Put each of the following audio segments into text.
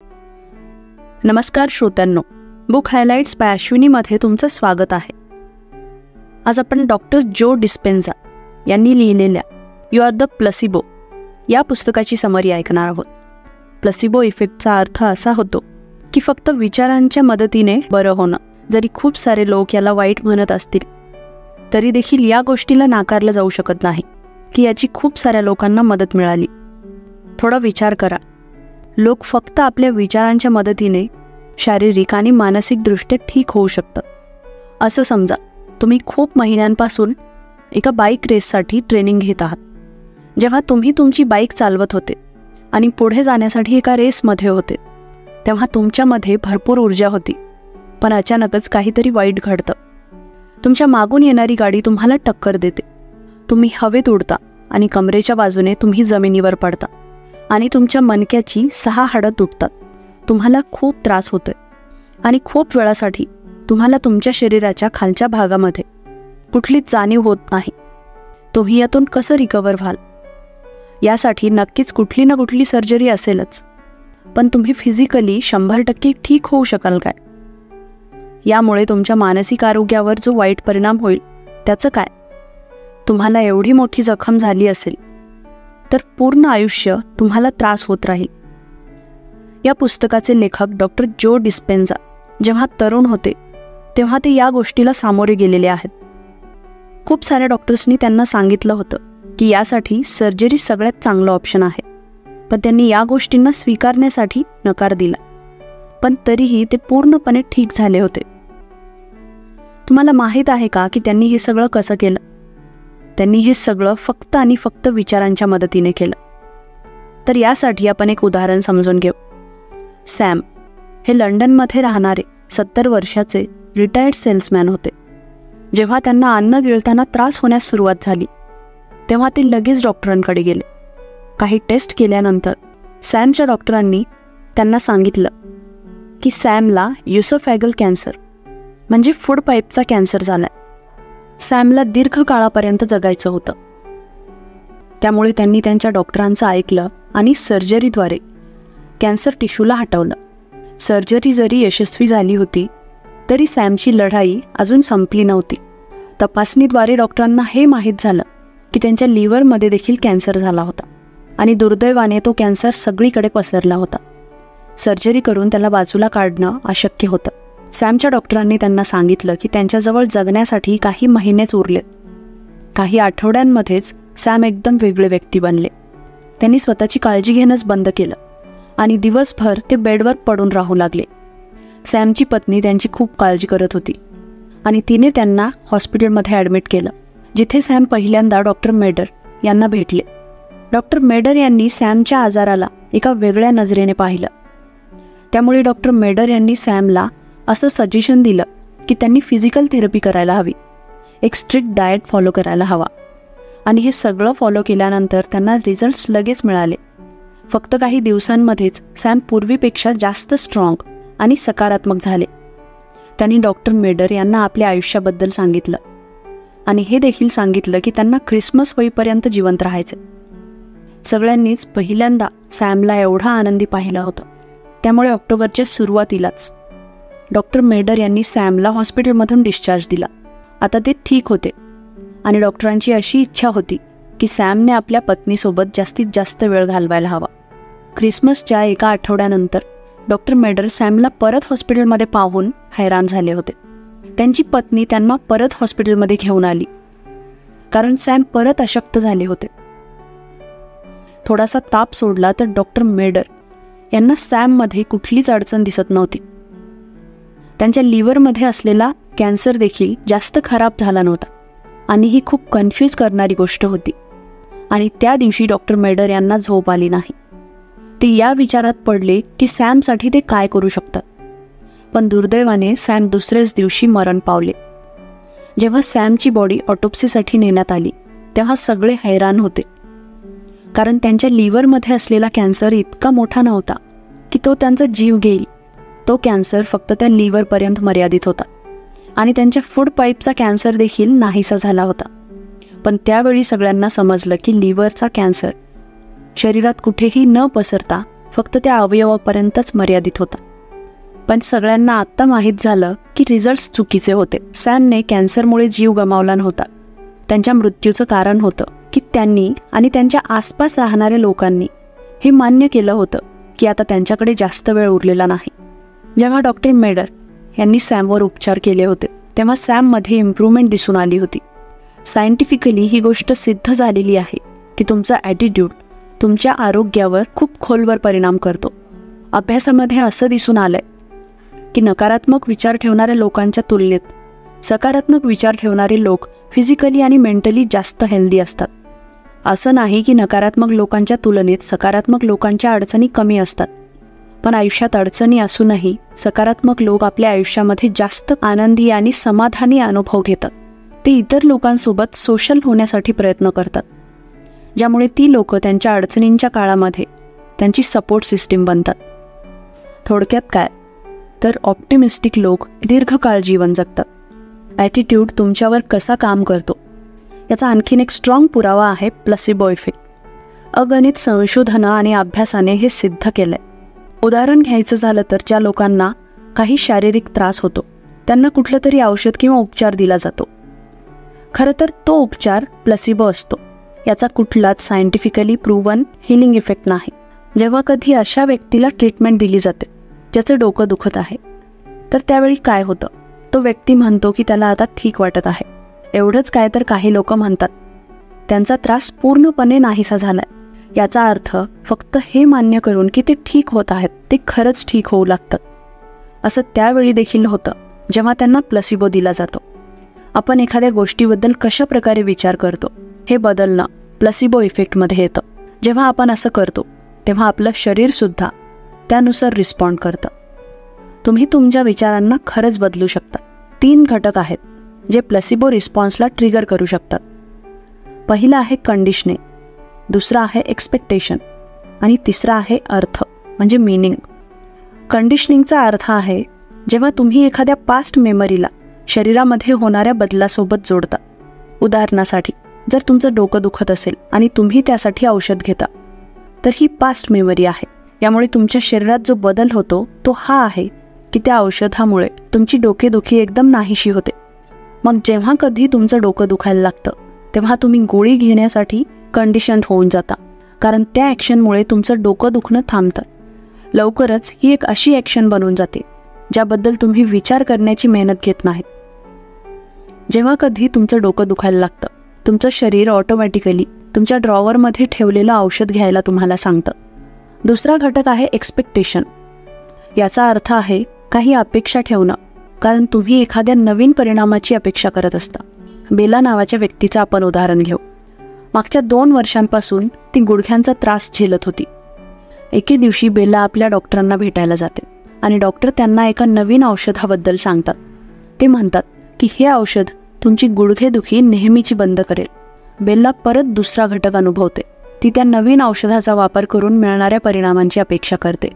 नमस्कार श्रोत्यांनो, book highlights bye अश्विनीमध्ये तुमचं स्वागत आहे. आज आपण डॉक्टर जो डिस्पेन्झा यांनी लिहिलेल्या यू आर द प्लसिबो या पुस्तकाची समरी ऐकणार आहोत. प्लसिबो इफेक्टचा अर्थ असा होतो की फक्त विचारांच्या मदतीने बरं होणं. जरी खूप सारे लोक याला वाईट म्हणत असतील तरी देखील या गोष्टीला नाकारलं जाऊ शकत नाही की याची खूप साऱ्या लोकांना मदत मिळाली. थोडा विचार करा, लोक फक्त आपल्या विचारांच्या मदतीने शारीरिक आणि मानसिकदृष्ट्या ठीक होऊ शकतात. असं समजा, तुम्ही खूप महिन्यांपासून एका बाईक रेससाठी ट्रेनिंग घेत आहात. जेव्हा तुम्ही तुमची बाईक चालवत होते आणि पुढे जाण्यासाठी एका रेसमध्ये होते तेव्हा तुमच्यामध्ये भरपूर ऊर्जा होती. पण अचानकच काहीतरी वाईट घडतं. तुमच्या मागून येणारी गाडी तुम्हाला टक्कर देते. तुम्ही हवेत उडता आणि कमरेच्या बाजूने तुम्ही जमिनीवर पडता आणि तुमच्या मणक्याची 6 हाडं तुटतात. तुम्हाला खूप त्रास होतोय आणि खूप वेळासाठी तुम्हाला तुमच्या शरीराच्या खालच्या भागामध्ये कुठलीच जाणीव होत नाही. तुम्ही यातून कसं रिकवर व्हाल? यासाठी नक्कीच कुठली ना कुठली सर्जरी असेलच, पण तुम्ही फिजिकली 100% ठीक होऊ शकाल काय? यामुळे तुमच्या मानसिक आरोग्यावर जो वाईट परिणाम होईल त्याचं काय? तुम्हाला एवढी मोठी जखम झाली असेल तर पूर्ण आयुष्य तुम्हाला त्रास होत राहील. या पुस्तकाचे लेखक डॉक्टर जो डिस्पेन्झा जेव्हा तरुण होते तेव्हा ते या गोष्टीला सामोरे गेलेले आहेत. खूप साऱ्या डॉक्टर्सनी त्यांना सांगितलं होतं की यासाठी सर्जरी सगळ्यात चांगलं ऑप्शन आहे, पण त्यांनी या गोष्टींना स्वीकारण्यासाठी नकार दिला. पण तरीही ते पूर्णपणे ठीक झाले होते. तुम्हाला माहीत आहे का की त्यांनी हे सगळं कसं केलं? त्यांनी हे सगळं फक्त आणि फक्त विचारांच्या मदतीने केलं. तर यासाठी आपण एक उदाहरण समजून घेऊ. सॅम हे लंडनमध्ये राहणारे 70 वर्षाचे रिटायर्ड सेल्समॅन होते. जेव्हा त्यांना अन्न गिळताना त्रास होण्यास सुरुवात झाली तेव्हा ते लगेच डॉक्टरांकडे गेले. काही टेस्ट केल्यानंतर सॅमच्या डॉक्टरांनी त्यांना सांगितलं की सॅमला युसोफॅगल कॅन्सर म्हणजे फूड पाईपचा कॅन्सर झालाय. सॅमला दीर्घकाळापर्यंत जगायचं होतं. त्यामुळे त्यांनी त्यांच्या डॉक्टरांचं ऐकलं आणि सर्जरीद्वारे कॅन्सर टिश्यूला हटवलं. सर्जरी जरी यशस्वी झाली होती तरी सॅमची लढाई अजून संपली नव्हती. तपासणीद्वारे डॉक्टरांना हे माहीत झालं की त्यांच्या लिव्हरमध्ये देखील कॅन्सर झाला होता आणि दुर्दैवाने तो कॅन्सर सगळीकडे पसरला होता. सर्जरी करून त्याला बाजूला काढणं अशक्य होतं. सॅमच्या डॉक्टरांनी त्यांना सांगितलं की त्यांच्याजवळ जगण्यासाठी काही महिनेच उरलेत. काही आठवड्यांमध्येच सॅम एकदम वेगळे व्यक्ती बनले. त्यांनी स्वतःची काळजी घेणंच बंद केलं आणि दिवसभर ते बेडवर पडून राहू लागले. सॅमची पत्नी त्यांची खूप काळजी करत होती आणि तिने त्यांना हॉस्पिटलमध्ये ॲडमिट केलं, जिथे सॅम पहिल्यांदा डॉक्टर मेडर यांना भेटले. डॉक्टर मेडर यांनी सॅमच्या आजाराला एका वेगळ्या नजरेने पाहिलं. त्यामुळे डॉक्टर मेडर यांनी सॅमला असं सजेशन दिलं की त्यांनी फिजिकल थेरपी करायला हवी, एक स्ट्रिक्ट डाएट फॉलो करायला हवा. आणि हे सगळं फॉलो केल्यानंतर त्यांना रिझल्ट्स लगेच मिळाले. फक्त काही दिवसांमध्येच सॅम पूर्वीपेक्षा जास्त स्ट्रॉंग आणि सकारात्मक झाले. त्यांनी डॉक्टर मेडर यांना आपल्या आयुष्याबद्दल सांगितलं आणि हे देखील सांगितलं की त्यांना ख्रिसमस होईपर्यंत जिवंत राहायचे. सगळ्यांनीच पहिल्यांदा सॅमला एवढा आनंदी पाहिलं होतं. त्यामुळे ऑक्टोबरच्या सुरुवातीलाच डॉक्टर मेडर यांनी सॅमला हॉस्पिटलमधून डिस्चार्ज दिला. आता ते ठीक होते आणि डॉक्टरांची अशी इच्छा होती की सॅमने आपल्या पत्नीसोबत जास्तीत जास्त वेळ घालवायला हवा. ख्रिसमसच्या एका आठवड्यानंतर डॉक्टर मेडर सॅमला परत हॉस्पिटलमध्ये पाहून हैराण झाले होते. त्यांची पत्नी त्यांना परत हॉस्पिटलमध्ये घेऊन आली कारण सॅम परत अशक्त झाले होते. थोडासा ताप सोडला तर डॉक्टर मेडर यांना सॅममध्ये कुठलीच अडचण दिसत नव्हती. त्यांच्या लिव्हरमध्ये असलेला कॅन्सर देखील जास्त खराब झाला नव्हता आणि ही खूप कन्फ्यूज करणारी गोष्ट होती. आणि त्या दिवशी डॉक्टर मेडर यांना झोप आली नाही. ते या विचारात पडले की सॅमसाठी ते काय करू शकतात. पण दुर्दैवाने सॅम दुसऱ्याच दिवशी मरण पावले. जेव्हा सॅमची बॉडी ऑटोप्सीसाठी नेण्यात आली तेव्हा सगळे हैराण होते, कारण त्यांच्या लिव्हरमध्ये असलेला कॅन्सर इतका मोठा नव्हता की तो त्यांचा जीव घेईल. तो कॅन्सर फक्त त्या लिव्हरपर्यंत मर्यादित होता आणि त्यांच्या फूड पाईपचा कॅन्सर देखील नाहीसा झाला होता. पण त्यावेळी सगळ्यांना समजलं की लिव्हरचा कॅन्सर शरीरात कुठेही न पसरता फक्त त्या अवयवापर्यंतच मर्यादित होता. पण सगळ्यांना आत्ता माहीत झालं की रिझल्ट्स चुकीचे होते. सॅमने कॅन्सरमुळे जीव गमावला नव्हता. त्यांच्या मृत्यूचं कारण होतं की त्यांनी आणि त्यांच्या आसपास राहणाऱ्या लोकांनी हे मान्य केलं होतं की आता त्यांच्याकडे जास्त वेळ उरलेला नाही. जेव्हा डॉक्टर मेडर यांनी सॅमवर उपचार केले होते तेव्हा सॅममध्ये इम्प्रूव्हमेंट दिसून आली होती. सायंटिफिकली ही गोष्ट सिद्ध झालेली आहे की तुमचा ॲटिट्यूड तुमच्या आरोग्यावर खूप खोलवर परिणाम करतो. अभ्यासामध्ये असं दिसून आलंय की नकारात्मक विचार ठेवणाऱ्या लोकांच्या तुलनेत सकारात्मक विचार ठेवणारे लोक फिजिकली आणि मेंटली जास्त हेल्दी असतात. असं नाही की नकारात्मक लोकांच्या तुलनेत सकारात्मक लोकांच्या अडचणी कमी असतात, पण आयुष्यात अडचणी असूनही सकारात्मक लोक आपल्या आयुष्यामध्ये जास्त आनंदी आणि समाधानी अनुभव घेतात. ते इतर लोकांसोबत सोशल होण्यासाठी प्रयत्न करतात, ज्यामुळे ती लोक त्यांच्या अडचणींच्या काळामध्ये त्यांची सपोर्ट सिस्टीम बनतात. थोडक्यात काय तर ऑप्टिमिस्टिक लोक दीर्घकाळ जीवन जगतात. ॲटिट्यूड तुमच्यावर कसा काम करतो याचा आणखीन एक स्ट्रॉंग पुरावा आहे प्लसिबो इफेक्ट. अगणित संशोधनं आणि अभ्यासाने हे सिद्ध केलं आहे. उदाहरण घ्यायचं झालं तर ज्या लोकांना काही शारीरिक त्रास होतो त्यांना कुठलं तरी औषध किंवा उपचार दिला जातो. खरं तर तो उपचार प्लसिबो असतो. याचा कुठलाच सायंटिफिकली प्रूव्हन हिलिंग इफेक्ट नाही. जेव्हा कधी अशा व्यक्तीला ट्रीटमेंट दिली जाते ज्याचं डोकं दुखत आहे, तर त्यावेळी काय होतं, तो व्यक्ती म्हणतो की त्याला आता ठीक वाटत आहे. एवढंच काय तर काही लोक म्हणतात त्यांचा त्रास पूर्णपणे नाहीसा झालाय. याचा अर्थ फक्त हे मान्य करून की ते ठीक होत आहेत ते खरंच ठीक होऊ लागतात. असं त्यावेळी देखील होतं जेव्हा त्यांना प्लसिबो दिला जातो. आपण एखाद्या गोष्टीबद्दल कशा प्रकारे विचार करतो हे बदलणं प्लसिबो इफेक्टमध्ये येतं. जेव्हा आपण असं करतो तेव्हा आपलं शरीरसुद्धा त्यानुसार रिस्पॉन्ड करतं. तुम्ही तुमच्या विचारांना खरंच बदलू शकता. 3 घटक आहेत जे प्लसिबो रिस्पॉन्सला ट्रिगर करू शकतात. पहिलं आहे कंडिशनिंग, दुसरा आहे एक्सपेक्टेशन आणि तिसरा आहे अर्थ म्हणजे मीनिंग. कंडिशनिंगचा अर्थ आहे जेव्हा तुम्ही एखाद्या पास्ट मेमरीला शरीरामध्ये होणाऱ्या बदलासोबत जोडता. उदाहरणासाठी जर तुमचं डोकं दुखत असेल आणि तुम्ही त्यासाठी औषध घेता तर ही पास्ट मेमरी आहे. यामुळे तुमच्या शरीरात जो बदल होतो तो हा आहे की त्या औषधामुळे तुमची डोकेदुखी एकदम नाहीशी होते. मग जेव्हा कधी तुमचं डोकं दुखायला लागतं तेव्हा तुम्ही गोळी घेण्यासाठी कंडिशन्ड होऊन जाता, कारण त्या ॲक्शनमुळे तुमचं डोकं दुखणं थांबतं. लवकरच ही एक अशी ॲक्शन बनून जाते ज्याबद्दल तुम्ही विचार करण्याची मेहनत घेत नाहीत. जेव्हा कधी तुमचं डोकं दुखायला लागतं तुमचं शरीर ऑटोमॅटिकली तुमच्या ड्रॉवरमध्ये ठेवलेलं औषध घ्यायला तुम्हाला सांगतं. दुसरा घटक आहे एक्सपेक्टेशन. याचा अर्थ आहे काही अपेक्षा ठेवणं, कारण तुम्ही एखाद्या नवीन परिणामाची अपेक्षा करत असता. बेला नावाच्या व्यक्तीचं आपण उदाहरण घेऊ. मागच्या 2 वर्षांपासून ती गुडघ्यांचा त्रास झेलत होती. एके दिवशी बेला आपल्या डॉक्टरांना भेटायला जाते आणि डॉक्टर त्यांना एका नवीन औषधाबद्दल सांगतात. ते म्हणतात की हे औषध तुमची गुडघेदुखी नेहमीची बंद करेल. बेला परत दुसरा घटक अनुभवते. ती त्या नवीन औषधाचा वापर करून मिळणाऱ्या परिणामांची अपेक्षा करते.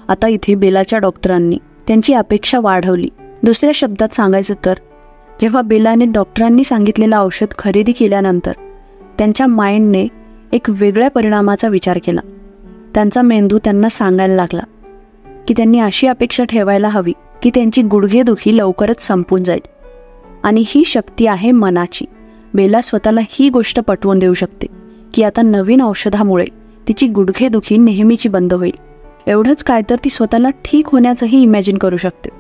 आता इथे बेलाच्या डॉक्टरांनी त्यांची अपेक्षा वाढवली. दुसऱ्या शब्दात सांगायचं तर जेव्हा बेलाने डॉक्टरांनी सांगितलेलं औषध खरेदी केल्यानंतर त्यांच्या माइंडने एक वेगळ्या परिणामाचा विचार केला. त्यांचा मेंदू त्यांना सांगायला लागला की त्यांनी अशी अपेक्षा ठेवायला हवी की त्यांची गुडघेदुखी लवकरच संपून जाईल. आणि ही शक्ती आहे मनाची. बेला स्वतःला ही गोष्ट पटवून देऊ शकते की आता नवीन औषधामुळे तिची गुडघेदुखी नेहमीची बंद होईल. एवढंच काय तर ती स्वतःला ठीक होण्याचंही इमॅजिन करू शकते.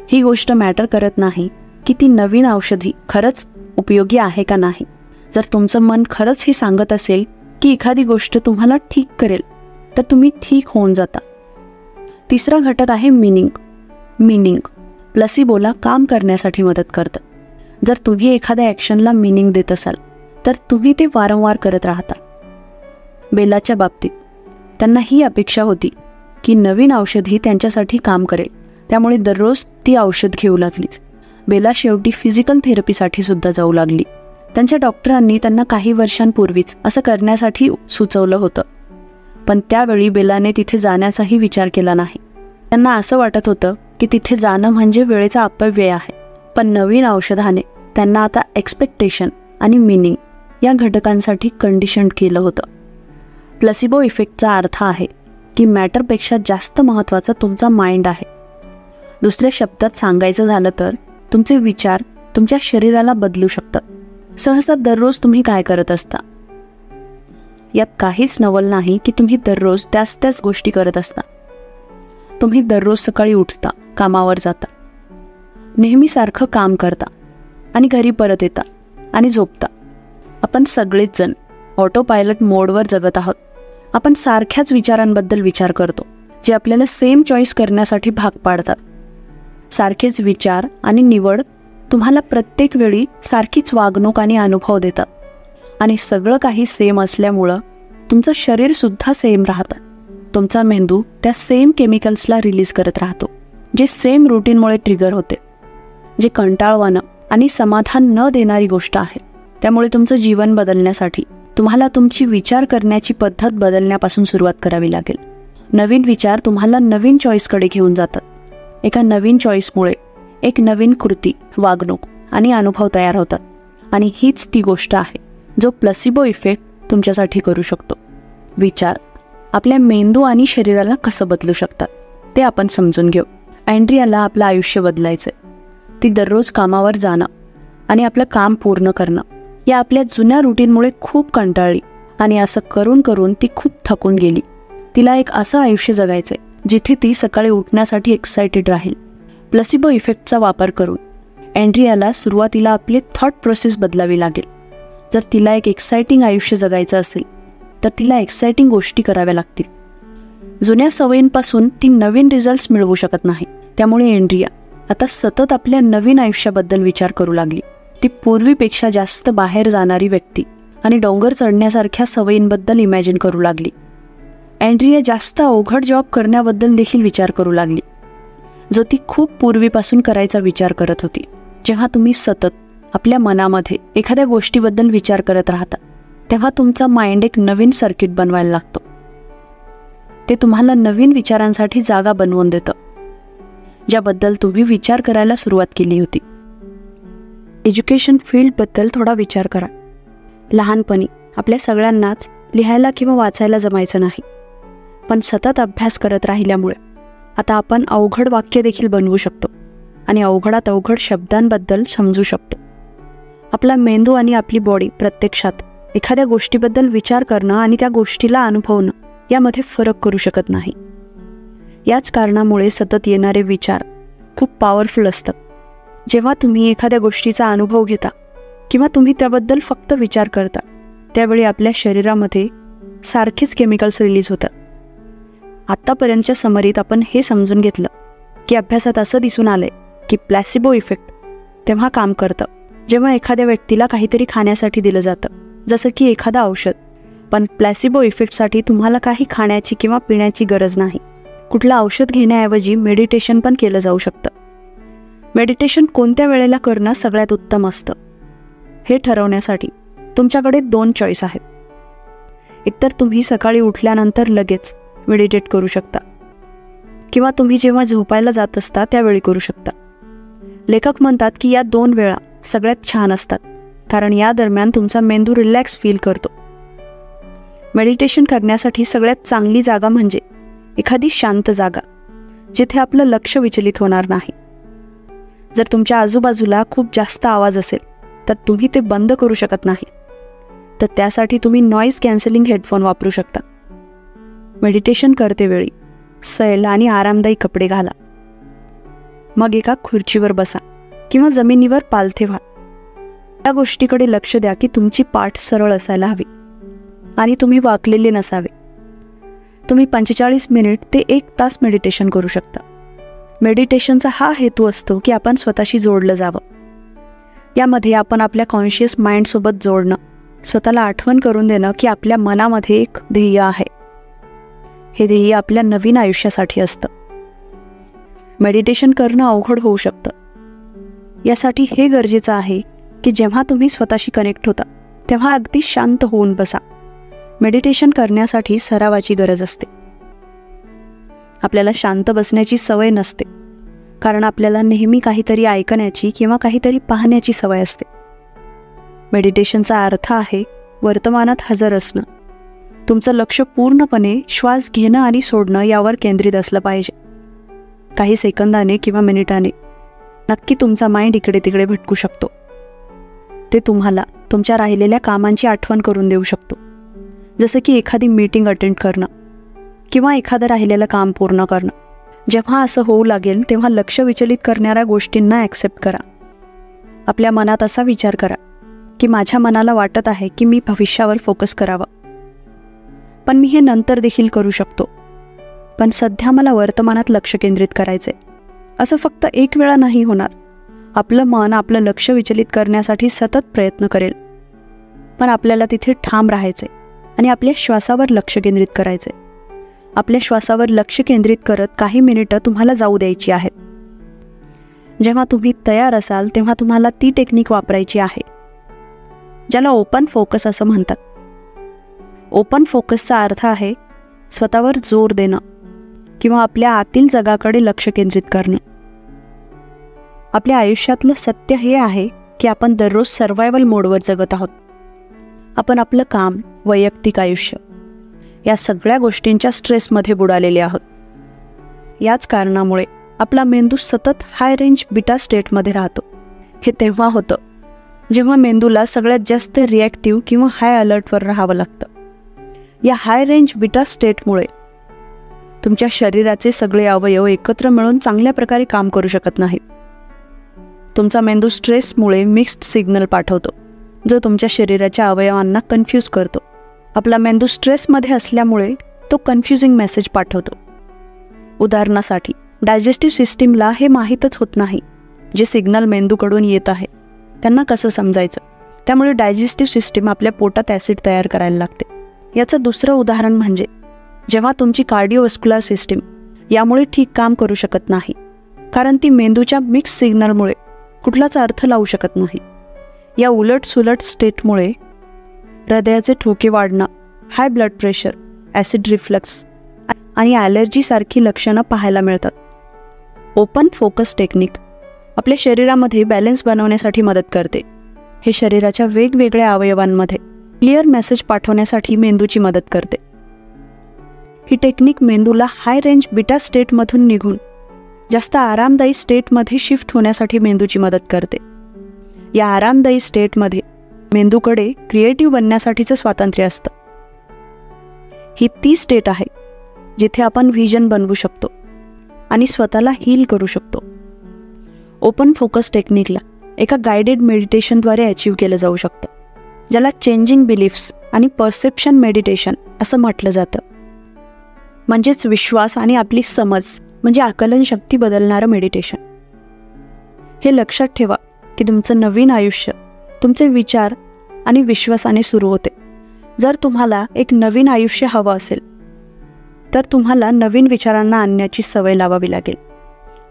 ही गोष्ट मॅटर करत नाही की ती नवीन औषधी खरंच उपयोगी आहे का नाही. जर तुमचं मन खरंच हे सांगत असेल की एखादी गोष्ट तुम्हाला ठीक करेल तर तुम्ही ठीक होऊन जाता. तिसरा घटक आहे मीनिंग प्लसिबोला काम करण्यासाठी मदत करतं. जर तुम्ही एखाद्या ॲक्शनला मीनिंग देत असाल तर तुम्ही ते वारंवार करत राहता. बेलाच्या बाबतीत त्यांना ही अपेक्षा होती की नवीन औषध ही त्यांच्यासाठी काम करेल, त्यामुळे दररोज ती औषध घेऊ लागली. बेला शेवटी फिजिकल थेरपीसाठी सुद्धा जाऊ लागली. त्यांच्या डॉक्टरांनी त्यांना काही वर्षांपूर्वीच असं करण्यासाठी सुचवलं होतं, पण त्यावेळी बेलाने तिथे जाण्याचाही विचार केला नाही. त्यांना असं वाटत होतं की तिथे जाणं म्हणजे वेळेचा अपव्यय आहे. पण नवीन औषधाने त्यांना आता एक्सपेक्टेशन आणि मीनिंग या घटकांसाठी कंडिशन केलं होतं. प्लसिबो इफेक्टचा अर्थ आहे की मॅटरपेक्षा जास्त महत्त्वाचा तुमचा माइंड आहे. दुसऱ्या शब्दात सांगायचं झालं तर तुमचे विचार तुमच्या शरीराला बदलू शकतात. सहसा दररोज तुम्ही काय करत असता? यात काहीच नवल नाही की तुम्ही दररोज त्याच गोष्टी करत असता. तुम्ही दररोज सकाळी उठता, कामावर जाता, नेहमीसारखं काम करता आणि घरी परत येता आणि झोपता. आपण सगळेच जण ऑटो पायलट मोडवर जगत आहोत. आपण सारख्याच विचारांबद्दल विचार करतो जे आपल्याला सेम चॉईस करण्यासाठी भाग पाडतात. सारखेच विचार आणि निवड तुम्हाला प्रत्येक वेळी सारखीच वागणूक आणि अनुभव देतात. आणि सगळं काही सेम असल्यामुळं तुमचं शरीरसुद्धा सेम राहतं. तुमचा मेंदू त्या सेम केमिकल्सला रिलीज करत राहतो जे सेम रुटीनमुळे ट्रिगर होते, जे कंटाळवाणं आणि समाधान न देणारी गोष्ट आहे. त्यामुळे तुमचं जीवन बदलण्यासाठी तुम्हाला तुमची विचार करण्याची पद्धत बदलण्यापासून सुरुवात करावी लागेल. नवीन विचार तुम्हाला नवीन चॉईसकडे घेऊन जातात. एका नवीन चॉईसमुळे एक नवीन कृती, वागणूक आणि अनुभव तयार होतात. आणि हीच ती गोष्ट आहे जो प्लसिबो इफेक्ट तुमच्यासाठी करू शकतो. विचार आपल्या मेंदू आणि शरीराला कसं बदलू शकतात ते आपण समजून घेऊ. अँड्रियाला आपलं आयुष्य बदलायचं आहे. ती दररोज कामावर जाणं आणि आपलं काम पूर्ण करणं या आपल्या जुन्या रुटीनमुळे खूप कंटाळली आणि असं करून करून ती खूप थकून गेली. तिला एक असं आयुष्य जगायचंय जिथे ती सकाळी उठण्यासाठी एक्सायटेड राहील. प्लसिबो इफेक्टचा वापर करून अँड्रियाला सुरुवातीला आपली थॉट प्रोसेस बदलावी लागेल. जर तिला एक एक्सायटिंग आयुष्य जगायचं असेल तर तिला एक्सायटिंग गोष्टी कराव्या लागतील. जुन्या सवयींपासून ती नवीन रिझल्ट्स मिळवू शकत नाही. त्यामुळे अँड्रिया आता सतत आपल्या नवीन आयुष्याबद्दल विचार करू लागली. ती पूर्वीपेक्षा जास्त बाहेर जाणारी व्यक्ती आणि डोंगर चढण्यासारख्या सवयींबद्दल इमॅजिन करू लागली. अँड्रिया जास्त अवघड जॉब करण्याबद्दल देखील विचार करू लागली, जो ती खूप पूर्वीपासून करायचा विचार करत होती. जेव्हा तुम्ही सतत आपल्या मनामध्ये एखाद्या गोष्टीबद्दल विचार करत राहता तेव्हा तुमचा माइंड एक नवीन सर्किट बनवायला लागतो. ते तुम्हाला नवीन विचारांसाठी जागा बनवून देतं, ज्याबद्दल तुम्ही विचार करायला सुरुवात केली होती. एज्युकेशन फील्डबद्दल थोडा विचार करा. लहानपणी आपल्या सगळ्यांनाच लिहायला किंवा वाचायला जमायचं नाही, पण सतत अभ्यास करत राहिल्यामुळे आता आपण अवघड वाक्य देखील बनवू शकतो आणि अवघडात अवघड शब्दांबद्दल समजू शकतो. आपला मेंदू आणि आपली बॉडी प्रत्यक्षात एखाद्या गोष्टीबद्दल विचार करणं आणि त्या गोष्टीला अनुभवणं यामध्ये फरक करू शकत नाही. याच कारणामुळे सतत येणारे विचार खूप पॉवरफुल असतात. जेव्हा तुम्ही एखाद्या गोष्टीचा अनुभव घेता किंवा तुम्ही त्याबद्दल फक्त विचार करता त्यावेळी आपल्या शरीरामध्ये सारखेच केमिकल्स रिलीज होतात. आत्तापर्यंतच्या समरीत आपण हे समजून घेतलं की अभ्यासात असं दिसून आलंय की प्लॅसिबो इफेक्ट तेव्हा काम करतं जेव्हा एखाद्या व्यक्तीला काहीतरी खाण्यासाठी दिलं जातं, जसं की एखादं औषध. पण प्लॅसिबो इफेक्टसाठी तुम्हाला काही खाण्याची किंवा पिण्याची गरज नाही. कुठलं औषध घेण्याऐवजी मेडिटेशन पण केलं जाऊ शकतं. मेडिटेशन कोणत्या वेळेला करणं सगळ्यात उत्तम असतं हे ठरवण्यासाठी तुमच्याकडे 2 चॉईस आहेत. एकतर तुम्ही सकाळी उठल्यानंतर लगेच मेडिटेट करू शकता किंवा तुम्ही जेव्हा झोपायला जात असता त्यावेळी करू शकता. लेखक म्हणतात की या 2 वेळा सगळ्यात छान असतात कारण या दरम्यान तुमचा मेंदू रिलॅक्स फील करतो. मेडिटेशन करण्यासाठी सगळ्यात चांगली जागा म्हणजे एखादी शांत जागा जिथे आपलं लक्ष विचलित होणार नाही. जर तुमच्या आजूबाजूला खूप जास्त आवाज असेल तर तुम्ही ते बंद करू शकत नाही, तर त्यासाठी तुम्ही नॉईज कॅन्सलिंग हेडफोन वापरू शकता. मेडिटेशन करतेवेळी सैल आणि आरामदायी कपडे घाला. मग एका खुर्चीवर बसा किंवा जमिनीवर पालथे व्हा. या गोष्टीकडे लक्ष द्या की तुमची पाठ सरळ असायला हवी आणि तुम्ही वाकलेले नसावे. तुम्ही 45 मिनिट ते 1 तास मेडिटेशन करू शकता. मेडिटेशनचा हा हेतू असतो की आपण स्वतःशी जोडलं जावं. यामध्ये आपण आपल्या कॉन्शियस माइंडसोबत जोडणं, स्वतःला आठवण करून देणं की आपल्या मनामध्ये एक ध्येय आहे. हे ध्येय आपल्या नवीन आयुष्यासाठी असतं. मेडिटेशन करणं अवघड होऊ शकतं. यासाठी हे गरजेचं आहे की जेव्हा तुम्ही स्वतःशी कनेक्ट होता तेव्हा अगदी शांत होऊन बसा. मेडिटेशन करण्यासाठी सरावाची गरज असते. आपल्याला शांत बसण्याची सवय नसते कारण आपल्याला नेहमी काहीतरी ऐकण्याची किंवा काहीतरी पाहण्याची सवय असते. मेडिटेशनचा अर्थ आहे वर्तमानात हजर असणं तुमचं लक्ष पूर्णपणे श्वास घेणं आणि सोडणं यावर केंद्रित असलं पाहिजे. काही सेकंदाने किंवा मिनिटाने नक्की तुमचा माइंड इकडे तिकडे भटकू शकतो. ते तुम्हाला तुमच्या राहिलेल्या कामांची आठवण करून देऊ शकतो, जसं की एखादी मीटिंग अटेंड करणं किंवा एखादं राहिलेलं काम पूर्ण करणं. जेव्हा असं होऊ लागेल तेव्हा लक्ष विचलित करणाऱ्या गोष्टींना ॲक्सेप्ट करा. आपल्या मनात असा विचार करा की माझ्या मनाला वाटत आहे की मी भविष्यावर फोकस करावा, पण मी हे नंतर देखील करू शकतो. पण सध्या मला वर्तमानात लक्ष केंद्रित करायचे. असं फक्त एक वेळा नाही होणार. आपलं मन आपलं लक्ष विचलित करण्यासाठी सतत प्रयत्न करेल, पण आपल्याला तिथे ठाम राहायचे आणि आपल्या श्वासावर लक्ष केंद्रित करायचे. आपल्या श्वासावर लक्ष केंद्रित करत काही मिनिटं तुम्हाला जाऊ द्यायची आहेत. जेव्हा तुम्ही तयार असाल तेव्हा तुम्हाला ती टेक्निक वापरायची आहे, ज्याला ओपन फोकस असं म्हणतात. ओपन फोकसचा अर्थ आहे स्वतःवर जोर देणं किंवा आपल्या आतील जगाकडे लक्ष केंद्रित करणं. आपल्या आयुष्यातलं सत्य हे आहे की आपण दररोज सर्व्हायवल मोडवर जगत आहोत. आपण आपलं काम, वैयक्तिक आयुष्य या सगळ्या गोष्टींच्या स्ट्रेसमध्ये बुडालेले आहोत. याच कारणामुळे आपला मेंदू सतत हाय रेंज बीटा स्टेटमध्ये राहतो. हे तेव्हा होतं जेव्हा मेंदूला सगळ्यात जास्त रिॲक्टिव्ह किंवा हाय अलर्टवर राहावं लागतं. या हाय रेंज बीटा स्टेटमुळे तुमच्या शरीराचे सगळे अवयव एकत्र मिळून चांगल्या प्रकारे काम करू शकत नाहीत. तुमचा मेंदू स्ट्रेसमुळे मिक्स्ड सिग्नल पाठवतो, जो तुमच्या शरीराच्या अवयवांना कन्फ्यूज करतो. आपला मेंदू स्ट्रेसमध्ये असल्यामुळे तो कन्फ्युजिंग मेसेज पाठवतो. उदाहरणासाठी डायजेस्टिव्ह सिस्टीमला हे माहीतच होत नाही जे सिग्नल मेंदूकडून येत आहे त्यांना कसं समजायचं. त्यामुळे डायजेस्टिव्ह सिस्टीम आपल्या पोटात ॲसिड तयार करायला लागते. याचं दुसरं उदाहरण म्हणजे जेव्हा तुमची कार्डिओव्हास्क्युलर सिस्टीम यामुळे ठीक काम करू शकत नाही, कारण ती मेंदूच्या मिक्स सिग्नलमुळे कुठलाच अर्थ लावू शकत नाही. या उलटसुलट स्टेटमुळे हृदयाचे ठोके वाढणं, high blood pressure, acid reflux आणि ॲलर्जीसारखी लक्षणं पाहायला मिळतात. ओपन फोकस टेक्निक आपल्या शरीरामध्ये बॅलन्स बनवण्यासाठी मदत करते. हे शरीराच्या वेगवेगळ्या अवयवांमध्ये क्लिअर मेसेज पाठवण्यासाठी मेंदूची मदत करते. ही टेक्निक मेंदूला हाय रेंज बीटा स्टेटमधून निघून जास्त आरामदायी स्टेटमध्ये शिफ्ट होण्यासाठी मेंदूची मदत करते. या आरामदायी स्टेटमध्ये मेंदूकडे क्रिएटिव्ह बनण्यासाठीचं स्वातंत्र्य असतं. ही ती स्टेट आहे जिथे आपण व्हिजन बनवू शकतो आणि स्वतःला हील करू शकतो. ओपन फोकस टेक्निकला एका गायडेड मेडिटेशनद्वारे अचीव केलं जाऊ शकतं, ज्याला चेंजिंग बिलीफ्स आणि परसेप्शन मेडिटेशन असं म्हटलं जातं. म्हणजेच विश्वास आणि आपली समज म्हणजे आकलन शक्ती बदलणारं मेडिटेशन. हे लक्षात ठेवा की तुमचं नवीन आयुष्य तुमचे विचार आणि विश्वासाने सुरू होते. जर तुम्हाला एक नवीन आयुष्य हवं असेल तर तुम्हाला नवीन विचारांना आणण्याची सवय लावावी लागेल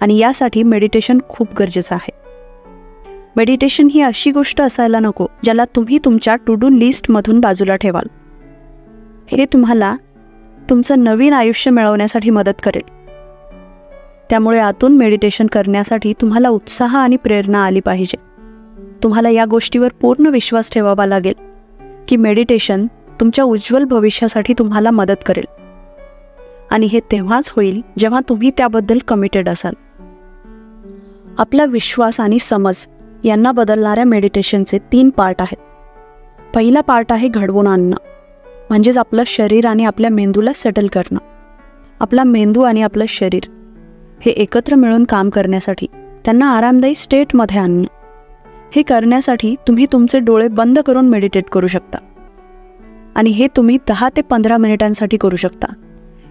आणि यासाठी मेडिटेशन खूप गरजेचं आहे. मेडिटेशन ही अशी गोष्ट असायला नको ज्याला तुम्ही तुमच्या टू डू लिस्टमधून बाजूला ठेवाल. हे तुम्हाला तुमचं नवीन आयुष्य मिळवण्यासाठी मदत करेल. त्यामुळे आतून मेडिटेशन करण्यासाठी तुम्हाला उत्साह आणि प्रेरणा आली पाहिजे. तुम्हाला या गोष्टीवर पूर्ण विश्वास ठेवावा लागेल की मेडिटेशन तुमच्या उज्ज्वल भविष्यासाठी तुम्हाला मदत करेल आणि हे तेव्हाच होईल जेव्हा तुम्ही त्याबद्दल कमिटेड असाल. आपला विश्वास आणि समज यांना बदलणाऱ्या मेडिटेशनचे 3 पार्ट आहेत. पहिला पार्ट आहे घडवून आणणं, म्हणजेच आपलं शरीर आणि आपल्या मेंदूला सेटल करणं. आपला मेंदू आणि आपलं शरीर हे एकत्र मिळून काम करण्यासाठी त्यांना आरामदायी स्टेटमध्ये आणणं. हे करण्यासाठी तुम्ही तुमचे डोळे बंद करून मेडिटेट करू शकता आणि हे तुम्ही 10 ते 15 मिनिटांसाठी करू शकता.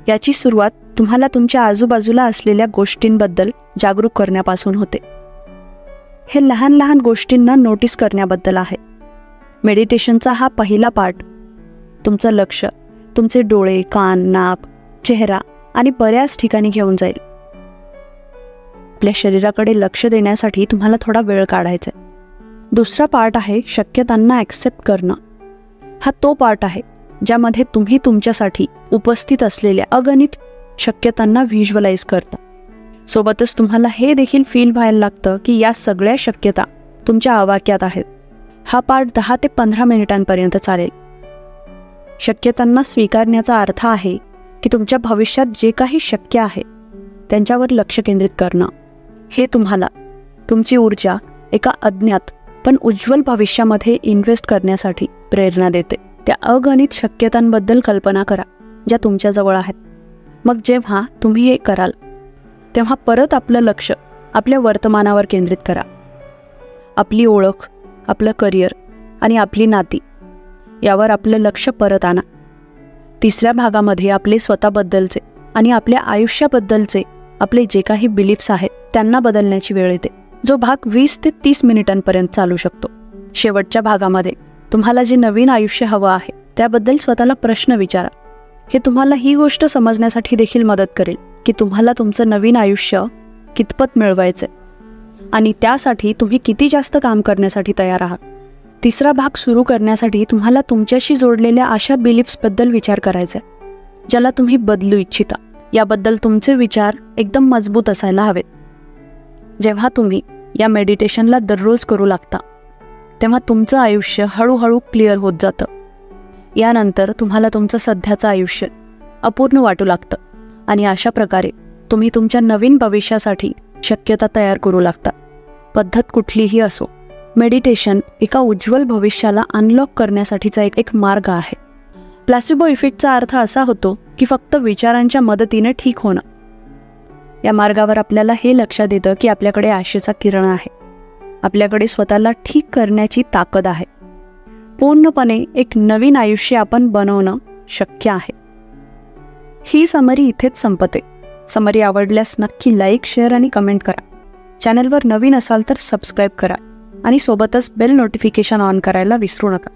याची सुरुवात तुम्हाला तुमच्या आजूबाजूला असलेल्या गोष्टींबद्दल जागरूक करण्यापासून होते. हे लहान लहान गोष्टींना नोटीस करण्याबद्दल आहे. मेडिटेशनचा हा पहिला पार्ट तुमचं लक्ष तुमचे डोळे, कान, नाक, चेहरा आणि बऱ्याच ठिकाणी घेऊन जाईल. आपल्या शरीराकडे लक्ष देण्यासाठी तुम्हाला थोडा वेळ काढायचा आहे. दुसरा पार्ट आहे शक्यतांना ॲक्सेप्ट करणं. हा तो पार्ट आहे ज्यामध्ये तुम्ही तुमच्यासाठी उपस्थित असलेल्या अगणित शक्यतांना व्हिज्युअलाइज करता. सोबतच तुम्हाला हे देखील फील व्हायला लागतं की या सगळ्या शक्यता तुमच्या आवाक्यात आहेत. हा पार्ट 10 ते 15 मिनिटांपर्यंत चालेल. शक्यतांना स्वीकारण्याचा अर्थ आहे की तुमच्या भविष्यात जे काही शक्य आहे त्यांच्यावर लक्ष केंद्रित करणं. हे तुम्हाला तुमची ऊर्जा एका अज्ञात पण उज्ज्वल भविष्यामध्ये इन्व्हेस्ट करण्यासाठी प्रेरणा देते. त्या अगणित शक्यतांबद्दल कल्पना करा ज्या तुमच्याजवळ आहेत. मग जेव्हा तुम्ही हे कराल तेव्हा परत आपलं लक्ष आपल्या वर्तमानावर केंद्रित करा. आपली ओळख, आपलं करिअर आणि आपली नाती यावर आपलं लक्ष परत आणा. तिसऱ्या भागामध्ये आपले स्वतःबद्दलचे आणि आपल्या आयुष्याबद्दलचे आपले जे काही बिलीफ्स आहेत त्यांना बदलण्याची वेळ येते, जो भाग 20 ते 30 मिनिटांपर्यंत चालू शकतो. शेवटच्या भागामध्ये तुम्हाला जे नवीन आयुष्य हवं आहे त्याबद्दल स्वतःला प्रश्न विचारा. हे तुम्हाला ही गोष्ट समजण्यासाठी देखील मदत करेल की तुम्हाला तुमचं नवीन आयुष्य कितपत मिळवायचं आणि त्यासाठी तुम्ही किती जास्त काम करण्यासाठी तयार आहात. तिसरा भाग सुरू करण्यासाठी तुम्हाला तुमच्याशी जोडलेल्या अशा बिलीफ्सबद्दल विचार करायचा आहे ज्याला तुम्ही बदलू इच्छिता. याबद्दल तुमचे विचार एकदम मजबूत असायला हवेत. जेव्हा तुम्ही या मेडिटेशनला दररोज करू लागता तेव्हा तुमचं आयुष्य हळूहळू क्लिअर होत जातं. यानंतर तुम्हाला तुमचं सध्याचं आयुष्य अपूर्ण वाटू लागतं आणि अशा प्रकारे तुम्ही तुमच्या नवीन भविष्यासाठी शक्यता तयार करू लागता. पद्धत कुठलीही असो, मेडिटेशन एका उज्ज्वल भविष्याला अनलॉक करण्यासाठीचा एक मार्ग आहे. प्लॅसिबो इफेक्टचा अर्थ असा होतो की फक्त विचारांच्या मदतीने ठीक होणं. या मार्गावर आपल्याला हे लक्षात येतं की आपल्याकडे आशेचा किरण आहे, आपल्याकडे स्वतःला ठीक करण्याची ताकद आहे. पूर्णपणे एक नवीन आयुष्य आपण बनवणं शक्य आहे. ही समरी इथेच संपते. समरी आवडल्यास नक्की लाईक, शेअर आणि कमेंट करा. चॅनलवर नवीन असाल तर सबस्क्राईब करा आणि सोबतच बेल नोटिफिकेशन ऑन करायला विसरू नका.